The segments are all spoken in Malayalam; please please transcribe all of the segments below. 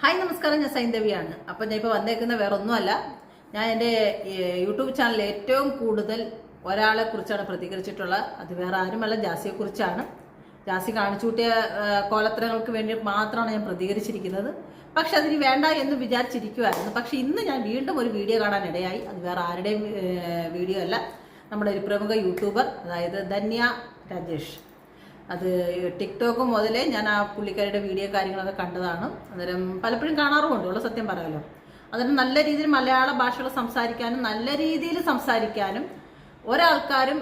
ഹായ് നമസ്കാരം, ഞാൻ സൈന്ധവിയാണ്. അപ്പം ഞാൻ ഇപ്പോൾ വന്നേക്കുന്ന വേറെ ഒന്നുമല്ല, ഞാൻ എൻ്റെ യൂട്യൂബ് ചാനലിൽ ഏറ്റവും കൂടുതൽ ഒരാളെ കുറിച്ചാണ് പ്രതികരിച്ചിട്ടുള്ളത്. അത് വേറെ ആരുമല്ല, ജാസിയെക്കുറിച്ചാണ്. ജാസി കാണിച്ചു കൂട്ടിയ കോലത്തരങ്ങൾക്ക് വേണ്ടി മാത്രമാണ് ഞാൻ പ്രതികരിച്ചിരിക്കുന്നത്. പക്ഷെ അതിന് വേണ്ട എന്ന് വിചാരിച്ചിരിക്കുമായിരുന്നു. പക്ഷെ ഇന്ന് ഞാൻ വീണ്ടും ഒരു വീഡിയോ കാണാനിടയായി. അത് വേറെ ആരുടെയും വീഡിയോ അല്ല, നമ്മുടെ ഒരു പ്രമുഖ യൂട്യൂബർ, അതായത് ധന്യ രാജേഷ്. അത് ടിക്ടോക്ക് മുതലേ ഞാൻ ആ പുള്ളിക്കാരുടെ വീഡിയോ കാര്യങ്ങളൊക്കെ കണ്ടതാണ്. അന്നേരം പലപ്പോഴും കാണാറുമുണ്ട്, ഉള്ള സത്യം പറയാമല്ലോ. അതിന് നല്ല രീതിയിൽ മലയാള ഭാഷകൾ സംസാരിക്കാനും നല്ല രീതിയിൽ സംസാരിക്കാനും ഒരാൾക്കാരും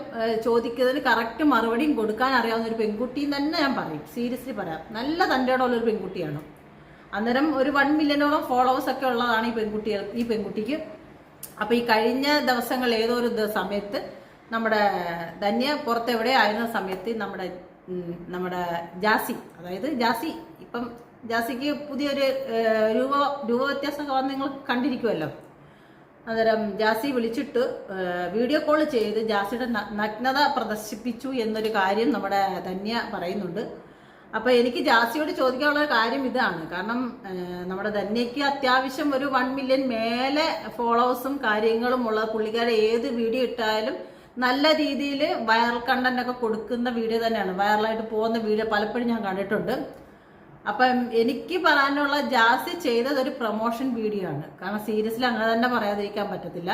ചോദിക്കുന്നതിന് കറക്റ്റ് മറുപടിയും കൊടുക്കാൻ അറിയാവുന്ന ഒരു പെൺകുട്ടിയും തന്നെ ഞാൻ പറയും, സീരിയസ്ലി പറയാം. നല്ല തൻ്റെയോടുള്ളൊരു പെൺകുട്ടിയാണ്. അന്നേരം ഒരു 1 മില്യണോളം ഫോളോവേഴ്സ് ഒക്കെ ഉള്ളതാണ് ഈ പെൺകുട്ടിക്ക്. അപ്പോൾ ഈ കഴിഞ്ഞ ദിവസങ്ങൾ ഏതോ ഒരു സമയത്ത് നമ്മുടെ ധന്യ പുറത്തെവിടെ ആയിരുന്ന സമയത്ത് നമ്മുടെ ജാസി, അതായത് ജാസി ഇപ്പം ജാസിക്ക് പുതിയൊരു രൂപ വ്യത്യാസമൊക്കെ വന്ന് നിങ്ങൾ കണ്ടിരിക്കുമല്ലോ. അന്നേരം ജാസി വിളിച്ചിട്ട് വീഡിയോ കോൾ ചെയ്ത് ജാസിയുടെ നഗ്നത പ്രദർശിപ്പിച്ചു എന്നൊരു കാര്യം നമ്മുടെ ധന്യ പറയുന്നുണ്ട്. അപ്പോൾ എനിക്ക് ജാസിയോട് ചോദിക്കാനുള്ള കാര്യം ഇതാണ്. കാരണം നമ്മുടെ ധന്യയ്ക്ക് അത്യാവശ്യം ഒരു 1 മില്യൺ മേലെ ഫോളോവേഴ്സും കാര്യങ്ങളും ഉള്ള പുള്ളിക്കാരെ ഏത് വീഡിയോ ഇട്ടാലും നല്ല രീതിയിൽ വൈറൽ കണ്ടന്റ് ഒക്കെ കൊടുക്കുന്ന വീഡിയോ തന്നെയാണ്. വൈറലായിട്ട് പോകുന്ന വീഡിയോ പലപ്പോഴും ഞാൻ കണ്ടിട്ടുണ്ട്. അപ്പം എനിക്ക് പറയാനുള്ള, ജാസി ചെയ്തത് ഒരു പ്രൊമോഷൻ വീഡിയോ ആണ്. കാരണം സീരിയസ്ലി അങ്ങനെ തന്നെ പറയാതിരിക്കാൻ പറ്റത്തില്ല.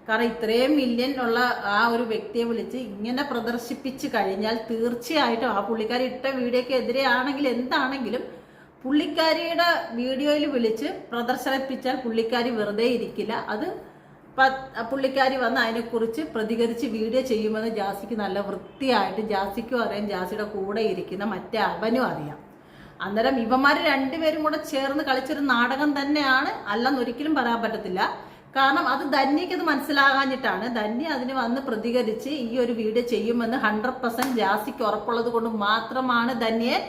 കാരണം ഇത്രയും മില്യൺ ഉള്ള ആ ഒരു വ്യക്തിയെ വിളിച്ച് ഇങ്ങനെ പ്രദർശിപ്പിച്ച് കഴിഞ്ഞാൽ തീർച്ചയായിട്ടും ആ പുള്ളിക്കാരി ഇട്ട വീഡിയോക്ക് എതിരെയാണെങ്കിൽ എന്താണെങ്കിലും പുള്ളിക്കാരിയുടെ വീഡിയോയിൽ വിളിച്ച് പ്രദർശിപ്പിച്ചാൽ പുള്ളിക്കാരി വെറുതെ ഇരിക്കില്ല. അത് പുള്ളിക്കാരി വന്ന് അതിനെക്കുറിച്ച് പ്രതികരിച്ച് വീഡിയോ ചെയ്യുമെന്ന് ജാസിക്ക് നല്ല വൃത്തിയായിട്ട് ജാസിക്കും അറിയാം, ജാസിയുടെ കൂടെ ഇരിക്കുന്ന മറ്റേ അവനും അറിയാം. അന്നേരം ഇവന്മാർ രണ്ടുപേരും കൂടെ ചേർന്ന് കളിച്ചൊരു നാടകം തന്നെയാണ്, അല്ലെന്നൊരിക്കലും പറയാൻ പറ്റത്തില്ല. കാരണം അത് ധന്യക്ക് അത് മനസ്സിലാകാഞ്ഞിട്ടാണ്. ധന്യ അതിന് വന്ന് പ്രതികരിച്ച് ഈ ഒരു വീഡിയോ ചെയ്യുമെന്ന് 100% ജാസിക്ക് ഉറപ്പുള്ളത് കൊണ്ട് മാത്രമാണ് ധന്യയെ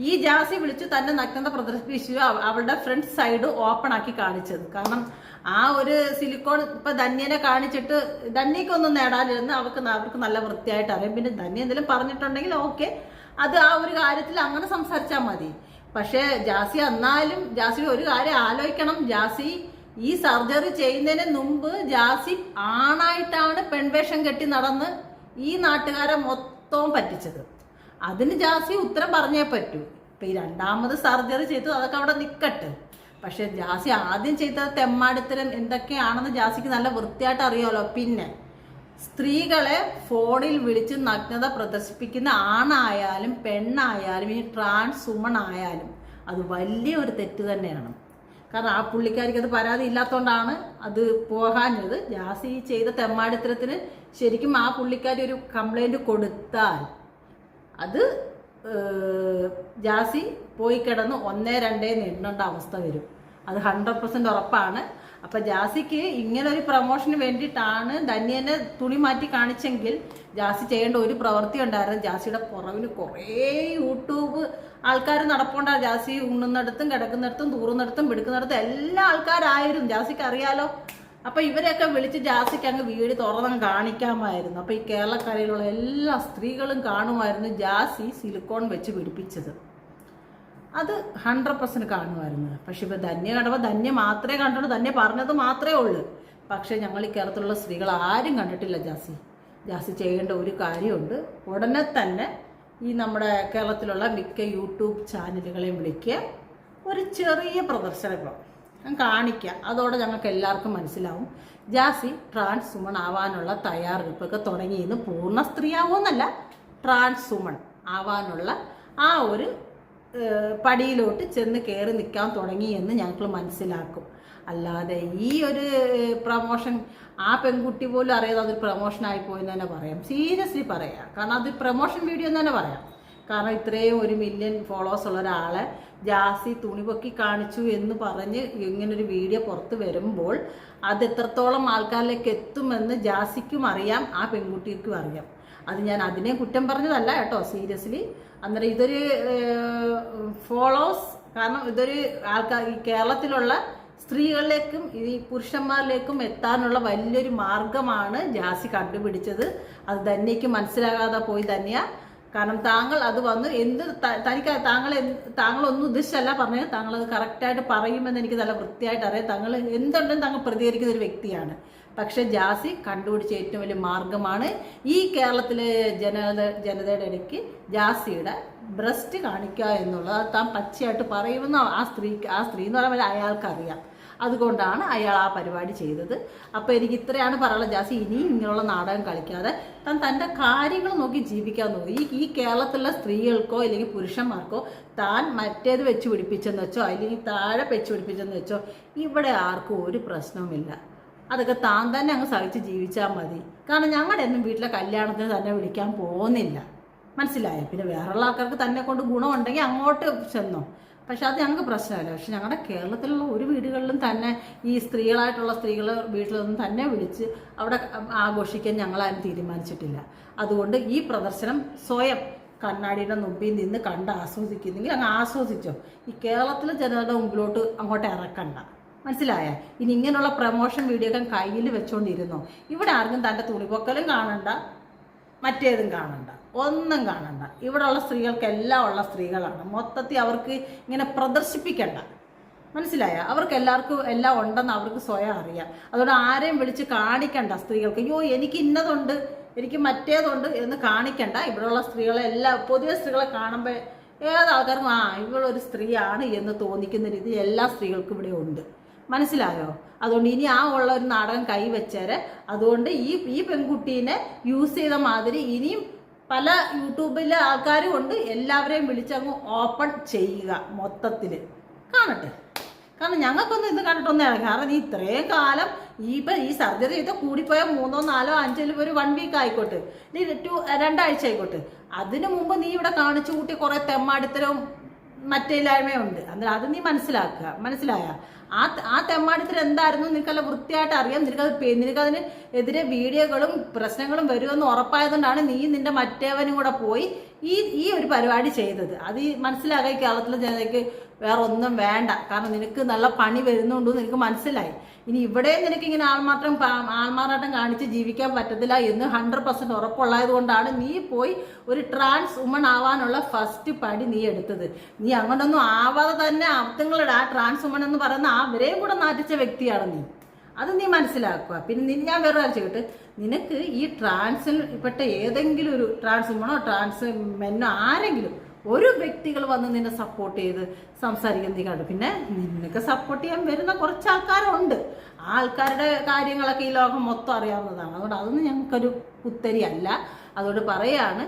ഈ ജാസി വിളിച്ച് തന്നെ നഗ്നത പ്രദർശിപ്പിച്ചു അവളുടെ ഫ്രണ്ട് സൈഡ് ഓപ്പൺ ആക്കി കാണിച്ചത്. കാരണം ആ ഒരു സിലിക്കോൺ ഇപ്പൊ ധന്യനെ കാണിച്ചിട്ട് ധന്യക്കൊന്നും നേടാനിരുന്ന് അവർക്ക് നല്ല വൃത്തിയായിട്ട് അറിയാം. പിന്നെ ധന്യ എന്തെങ്കിലും പറഞ്ഞിട്ടുണ്ടെങ്കിൽ ഓക്കെ, അത് ആ ഒരു കാര്യത്തിൽ അങ്ങനെ സംസാരിച്ചാൽ മതി. പക്ഷെ ജാസി എന്നാലും ജാസി ഒരു കാര്യം ആലോചിക്കണം. ജാസി ഈ സർജറി ചെയ്യുന്നതിന് മുമ്പ് ജാസി ആണായിട്ടാണ് പെൺവേഷം കെട്ടി നടന്ന് ഈ നാട്ടുകാരെ മൊത്തവും പറ്റിച്ചത്. അതിന് ജാസി ഉത്തരം പറഞ്ഞേ പറ്റൂ. ഇപ്പൊ ഈ 2ാമത് സർജറി ചെയ്തു, അതൊക്കെ അവിടെ നിൽക്കട്ടെ. പക്ഷെ ജാസി ആദ്യം ചെയ്ത തെമ്മാടിത്തരം എന്തൊക്കെയാണെന്ന് ജാസിക്ക് നല്ല വൃത്തിയായിട്ട് അറിയാമല്ലോ. പിന്നെ സ്ത്രീകളെ ഫോണിൽ വിളിച്ച് നഗ്നത പ്രദർശിപ്പിക്കുന്ന ആണായാലും പെണ്ണായാലും ഈ ട്രാൻസ് വുമൺ ആയാലും അത് വലിയൊരു തെറ്റ് തന്നെയാണ്. കാരണം ആ പുള്ളിക്കാരിക്ക് അത് പരാതി ഇല്ലാത്തതുകൊണ്ടാണ് അത് പോകാഞ്ഞത്. ജാസി ചെയ്ത തെമ്മാടിത്തരത്തിന് ശരിക്കും ആ പുള്ളിക്കാരി ഒരു കംപ്ലൈന്റ് കൊടുത്താൽ അത് ജാസി പോയി കിടന്ന് 1, 2 എണ്ണേണ്ട അവസ്ഥ വരും. അത് 100% ഉറപ്പാണ്. അപ്പം ജാസിക്ക് ഇങ്ങനെ ഒരു പ്രൊമോഷന് വേണ്ടിയിട്ടാണ് ധന്യനെ തുണി മാറ്റി കാണിച്ചെങ്കിൽ ജാസി ചെയ്യേണ്ട ഒരു പ്രവൃത്തി ഉണ്ടായിരുന്നു. ജാസിയുടെ പുറവിന് കുറേ യൂട്യൂബ് ആൾക്കാർ നടപ്പുണ്ടാകും. ജാസി ഉണ്ണുന്നിടത്തും കിടക്കുന്നിടത്തും തൂറുന്നിടത്തും പിടിക്കുന്നിടത്തും എല്ലാ ആൾക്കാരായിരുന്നു, ജാസിക്ക് അറിയാലോ. അപ്പം ഇവരെയൊക്കെ വിളിച്ച് ജാസിക്ക് അങ്ങ് വീട് തുറന്ന് കാണിക്കാമായിരുന്നു. അപ്പം ഈ കേരളക്കരയിലുള്ള എല്ലാ സ്ത്രീകളും കാണുമായിരുന്നു ജാസി സിലിക്കോൺ വെച്ച് പിടിപ്പിച്ചത്. അത് 100% കാണുമായിരുന്നു. പക്ഷെ ഇപ്പം ധന്യ കണ്ടപ്പോൾ ധന്യ മാത്രമേ കണ്ടുള്ളൂ, ധന്യ പറഞ്ഞത് മാത്രമേ ഉള്ളൂ. പക്ഷെ ഞങ്ങൾ ഈ കേരളത്തിലുള്ള സ്ത്രീകൾ ആരും കണ്ടിട്ടില്ല ജാസി ചെയ്യേണ്ട ഒരു കാര്യമുണ്ട്. ഉടനെ തന്നെ ഈ നമ്മുടെ കേരളത്തിലുള്ള മിക്ക യൂട്യൂബ് ചാനലുകളെയും വിളിക്കുക, ഒരു ചെറിയ പ്രദർശനം കാണിക്കുക. അതോടെ ഞങ്ങൾക്ക് എല്ലാവർക്കും മനസ്സിലാവും ജാസി ട്രാൻസ് വുമൺ ആവാനുള്ള തയ്യാറെടുപ്പൊക്കെ തുടങ്ങിയെന്ന്. പൂർണ്ണ സ്ത്രീ ആവുമെന്നല്ല, ട്രാൻസ് വുമൺ ആവാനുള്ള ആ ഒരു പടിയിലോട്ട് ചെന്ന് കയറി നിൽക്കാൻ തുടങ്ങി എന്ന് ഞങ്ങൾക്ക് മനസ്സിലാക്കും. അല്ലാതെ ഈ ഒരു പ്രൊമോഷൻ ആ പെൺകുട്ടി പോലും അറിയാതെ അതൊരു പ്രൊമോഷനായി പോയെന്ന് തന്നെ പറയാം, സീരിയസ്ലി പറയാം. കാരണം അത് പ്രൊമോഷൻ വീഡിയോ എന്ന് തന്നെ പറയാം. കാരണം ഇത്രയും 1 മില്യൺ ഫോളോവേഴ്സ് ഉള്ള ഒരാളെ ജാസി തുണി പൊക്കി കാണിച്ചു എന്ന് പറഞ്ഞ് ഇങ്ങനൊരു വീഡിയോ പുറത്ത് വരുമ്പോൾ അത് എത്രത്തോളം ആൾക്കാരിലേക്ക് എത്തുമെന്ന് ജാസിക്കും അറിയാം, ആ പെൺകുട്ടിക്കും അറിയാം. അത് ഞാൻ അതിനെ കുറ്റം പറഞ്ഞതല്ല കേട്ടോ, സീരിയസ്ലി. അന്നേരം ഇതൊരു ഫോളോവേഴ്സ്, കാരണം ഇതൊരു ആൾക്കാർ ഈ കേരളത്തിലുള്ള സ്ത്രീകളിലേക്കും ഈ പുരുഷന്മാരിലേക്കും എത്താനുള്ള വലിയൊരു മാർഗമാണ് ജാസി കണ്ടുപിടിച്ചത്. അത് ധന്യയ്ക്ക് മനസ്സിലാകാതെ പോയി ധന്യ. കാരണം താങ്കൾ അത് വന്ന് എന്ത് തനിക്ക് താങ്കളൊന്നും ഉദ്ദേശിച്ചല്ല പറഞ്ഞത്, താങ്കളത് കറക്റ്റായിട്ട് പറയുമെന്ന് എനിക്ക് നല്ല വൃത്തിയായിട്ട് അറിയാം. താങ്കൾ എന്തുണ്ടെന്ന് താങ്കൾ പ്രതികരിക്കുന്ന ഒരു വ്യക്തിയാണ്. പക്ഷെ ജാസി കണ്ടുപിടിച്ച ഏറ്റവും വലിയ മാർഗമാണ് ഈ കേരളത്തിലെ ജനതയുടെ ഇടയ്ക്ക് ജാസിയുടെ ബ്രസ്റ്റ് കാണിക്കുക എന്നുള്ളത്. അത് താൻ പച്ചയായിട്ട് പറയുമെന്ന് ആ സ്ത്രീ എന്ന് പറയുമ്പോൾ അയാൾക്കറിയാം. അതുകൊണ്ടാണ് അയാൾ ആ പരിപാടി ചെയ്തത്. അപ്പോൾ എനിക്ക് ഇത്രയാണ് പറയാനുള്ളത്. ജാസി ഇനിയും ഇങ്ങനെയുള്ള നാടകം കളിക്കാതെ തൻ്റെ കാര്യങ്ങൾ നോക്കി ജീവിക്കാൻ നോക്കി. ഈ കേരളത്തിലുള്ള സ്ത്രീകൾക്കോ അല്ലെങ്കിൽ പുരുഷന്മാർക്കോ താൻ മറ്റേത് വെച്ച് പിടിപ്പിച്ചെന്ന് വെച്ചോ അല്ലെങ്കിൽ താഴെ വെച്ച് പിടിപ്പിച്ചെന്ന് വെച്ചോ ഇവിടെ ആർക്കും ഒരു പ്രശ്നവുമില്ല. അതൊക്കെ താൻ തന്നെ അങ്ങ് സഹിച്ച് ജീവിച്ചാൽ മതി. കാരണം ഞങ്ങളുടെ ഒന്നും വീട്ടിലെ കല്യാണത്തിന് തന്നെ വിളിക്കാൻ പോകുന്നില്ല, മനസ്സിലായോ? പിന്നെ വേറെയുള്ള ആൾക്കാർക്ക് തന്നെ കൊണ്ട് ഗുണമുണ്ടെങ്കിൽ അങ്ങോട്ട് ചെന്നോ, പക്ഷെ അത് ഞങ്ങൾക്ക് പ്രശ്നമല്ല. പക്ഷെ ഞങ്ങളുടെ കേരളത്തിലുള്ള ഒരു വീടുകളിലും തന്നെ ഈ സ്ത്രീകളായിട്ടുള്ള സ്ത്രീകൾ വീട്ടിലൊന്നും തന്നെ വിളിച്ച് അവിടെ ആഘോഷിക്കാൻ ഞങ്ങളാരും തീരുമാനിച്ചിട്ടില്ല. അതുകൊണ്ട് ഈ പ്രദർശനം സ്വയം കണ്ണാടിയുടെ മുമ്പിൽ നിന്ന് കണ്ട് ആസ്വദിക്കുന്നെങ്കിൽ അങ്ങ് ആസ്വദിച്ചോ. ഈ കേരളത്തിലെ ജനതയുടെ മുമ്പിലോട്ട് അങ്ങോട്ട് ഇറക്കണ്ട, മനസ്സിലായ? ഇനി ഇങ്ങനെയുള്ള പ്രമോഷൻ വീഡിയോ ഒക്കെ കയ്യിൽ വെച്ചോണ്ടിരുന്നോ. ഇവിടെ ആർക്കും തൻ്റെ തുണിപ്പൊക്കലും കാണണ്ട, മറ്റേതും കാണണ്ട, ഒന്നും കാണണ്ട. ഇവിടെയുള്ള സ്ത്രീകൾക്കെല്ലാം ഉള്ള സ്ത്രീകളാണ്. മൊത്തത്തിൽ അവർക്ക് ഇങ്ങനെ പ്രദർശിപ്പിക്കണ്ട, മനസ്സിലായ? അവർക്ക് എല്ലാവർക്കും എല്ലാം ഉണ്ടെന്ന് അവർക്ക് സ്വയം അറിയാം. അതുകൊണ്ട് ആരെയും വിളിച്ച് കാണിക്കണ്ട സ്ത്രീകൾക്ക്. അയ്യോ എനിക്ക് ഇന്നതുണ്ട്, എനിക്ക് മറ്റേതുണ്ട് എന്ന് കാണിക്കണ്ട. ഇവിടെയുള്ള സ്ത്രീകളെ പൊതുവെ സ്ത്രീകളെ കാണുമ്പോൾ ഏതാൾക്കാർക്കും ഇവളൊരു സ്ത്രീയാണ് എന്ന് തോന്നിക്കുന്ന രീതി എല്ലാ സ്ത്രീകൾക്കും ഇവിടെ ഉണ്ട്, മനസ്സിലായോ? അതുകൊണ്ട് ഇനി ഉള്ള ഒരു നാടകം കൈവച്ചേരെ. അതുകൊണ്ട് ഈ പെൺകുട്ടീനെ യൂസ് ചെയ്ത മാതിരി ഇനിയും പല യൂട്യൂബിലെ ആൾക്കാരും ഉണ്ട്. എല്ലാവരെയും വിളിച്ചങ്ങ് ഓപ്പൺ ചെയ്യുക, മൊത്തത്തിൽ കാണട്ടെ. കാരണം ഞങ്ങൾക്കൊന്നും ഇത് കണ്ടിട്ടൊന്നും ഇറങ്ങി. കാരണം നീ ഇത്രയും കാലം ഈ സർജറി ചെയ്ത കൂടിപ്പോയാൽ 3, 4, 5 ഒരു 1 വീക്ക് ആയിക്കോട്ടെ, നീ 2 ആഴ്ച ആയിക്കോട്ടെ. അതിനു മുമ്പ് നീ ഇവിടെ കാണിച്ചു കൂട്ടി കുറെ തെമ്മാടിത്തരവും മറ്റേലായ്മയുണ്ട്. അന്നേരം അത് നീ മനസ്സിലാക്കുക, മനസ്സിലായ? ആ തെമ്മാടിത്തരം എന്തായിരുന്നു നിനക്കല്ല വൃത്തിയായിട്ട് അറിയാം. നിനക്കതിന് എതിരെ വീഡിയോകളും പ്രശ്നങ്ങളും വരുമെന്ന് ഉറപ്പായതുകൊണ്ടാണ് നീ നിന്റെ മറ്റേവനും കൂടെ പോയി ഈ ഒരു പരിപാടി ചെയ്തത്. അത് മനസ്സിലാക്കുക. ഈ കേരളത്തിലെ ജനതയ്ക്ക് വേറെ ഒന്നും വേണ്ട. കാരണം നിനക്ക് നല്ല പണി വരുന്നുണ്ടെന്ന് നിനക്ക് മനസ്സിലായി. ഇനി ഇവിടെ നിനക്കിങ്ങനെ ആൾമാറാട്ടം കാണിച്ച് ജീവിക്കാൻ പറ്റത്തില്ല എന്ന് 100% ഉറപ്പുള്ളത് കൊണ്ടാണ് നീ പോയി ഒരു ട്രാൻസ് വുമൺ ആവാനുള്ള ഫസ്റ്റ് പടി നീ എടുത്തത്. നീ അങ്ങോട്ടൊന്നും ആവാതെ തന്നെ അർത്ഥങ്ങളുടെ ആ ട്രാൻസ് വുമൺ എന്ന് പറയുന്ന അവരെയും കൂടെ നാട്ടിച്ച വ്യക്തിയാണ് നീ. അത് നീ മനസ്സിലാക്കുക. പിന്നെ ഞാൻ വേറെ കാര്യം ചെയ്തിട്ട്, നിനക്ക് ഈ ട്രാൻസിൽ പെട്ട ഏതെങ്കിലും ഒരു ട്രാൻസ് വുമണോ ട്രാൻസ് മെന്നോ ആരെങ്കിലും ഒരു വ്യക്തികൾ വന്ന് നിന്നെ സപ്പോർട്ട് ചെയ്ത് സംസാരിക്കുന്നത് നീ കണ്ടു. പിന്നെ നിനക്ക് സപ്പോർട്ട് ചെയ്യാൻ വരുന്ന കുറച്ച് ആൾക്കാരുണ്ട്. ആ ആൾക്കാരുടെ കാര്യങ്ങളൊക്കെ ഈ ലോകം മൊത്തം അറിയാവുന്നതാണ്. അതുകൊണ്ട് അതൊന്നും ഞങ്ങൾക്കൊരു പുത്തരി അല്ല. അതുകൊണ്ട് പറയാണ്,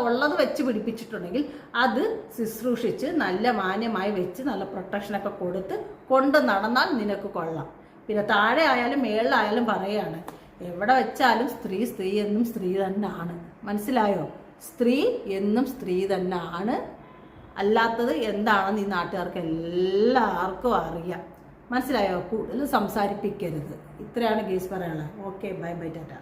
ഉള്ളത് വെച്ച് പിടിപ്പിച്ചിട്ടുണ്ടെങ്കിൽ അത് ശുശ്രൂഷിച്ച് നല്ല മാന്യമായി വെച്ച് നല്ല പ്രൊട്ടക്ഷനൊക്കെ കൊടുത്ത് കൊണ്ട് നടന്നാൽ നിനക്ക് കൊള്ളാം. പിന്നെ താഴെ ആയാലും മേളിലായാലും പറയാണ്, എവിടെ വെച്ചാലും സ്ത്രീ എന്നും സ്ത്രീ തന്നെ ആണ്, മനസ്സിലായോ? സ്ത്രീ എന്നും സ്ത്രീ തന്നെ ആണ്. അല്ലാത്തത് എന്താണെന്ന് ഈ നാട്ടുകാർക്ക് എല്ലാവർക്കും അറിയാം, മനസ്സിലായോ? കൂടുതൽ സംസാരിപ്പിക്കരുത്. ഇത്രയാണ് ഗേസ് പറയാനുള്ളത്. Okay, bye bye, Tata.